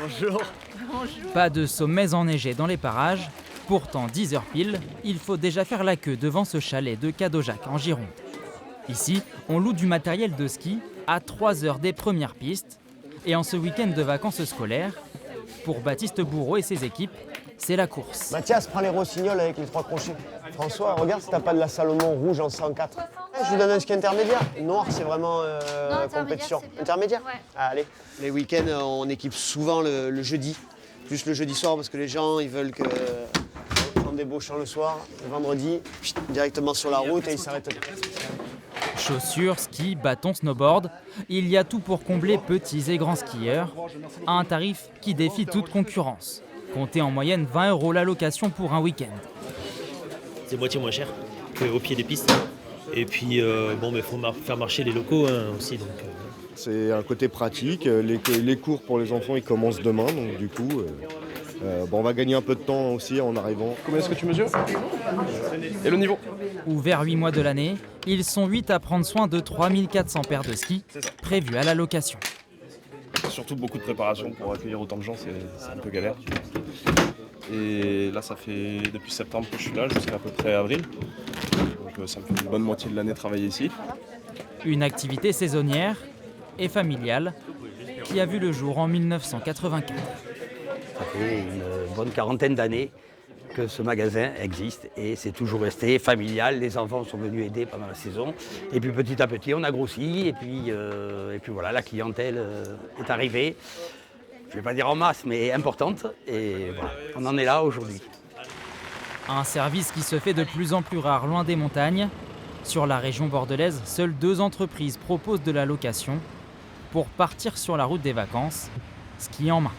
Bonjour. Pas de sommets enneigés dans les parages. Pourtant, 10 heures pile, il faut déjà faire la queue devant ce chalet de Cadojac en Gironde. Ici, on loue du matériel de ski à 3 heures des premières pistes. Et en ce week-end de vacances scolaires, pour Baptiste Bourreau et ses équipes, c'est la course. Mathias, prends les rossignols avec les 3 crochets. François, regarde si t'as pas de la Salomon rouge en 104. Je lui donne un ski intermédiaire. Noir, c'est vraiment compétition. Intermédiaire Ouais. Ah, allez. Les week-ends, on équipe souvent le jeudi. Plus le jeudi soir parce que les gens, ils veulent que... En débauchant le soir, le vendredi, directement sur la route et ils s'arrêtent. Chaussures, ski, bâtons, snowboard, il y a tout pour combler petits et grands skieurs, à un tarif qui défie toute concurrence. Comptez en moyenne 20 € la location pour un week-end. C'est moitié moins cher qu'au pied des pistes. Et puis, il faut faire marcher les locaux aussi. Donc, C'est un côté pratique. Les cours pour les enfants, ils commencent demain. Donc du coup, on va gagner un peu de temps aussi en arrivant. Combien est-ce que tu mesures? Et le niveau? Ouverts 8 mois de l'année, ils sont 8 à prendre soin de 3400 paires de skis prévues à la location. Surtout beaucoup de préparation pour accueillir autant de gens, c'est un peu galère. Et là, ça fait depuis septembre que je suis là, jusqu'à à peu près avril. Donc ça me fait une bonne moitié de l'année de travailler ici. Une activité saisonnière et familiale qui a vu le jour en 1984. Ça fait une bonne quarantaine d'années que ce magasin existe et c'est toujours resté familial. Les enfants sont venus aider pendant la saison. Et puis petit à petit, on a grossi et puis voilà, la clientèle est arrivée. Je ne vais pas dire en masse, mais importante. Et voilà, on en est là aujourd'hui. Un service qui se fait de plus en plus rare loin des montagnes. Sur la région bordelaise, seules 2 entreprises proposent de la location pour partir sur la route des vacances, ski en main.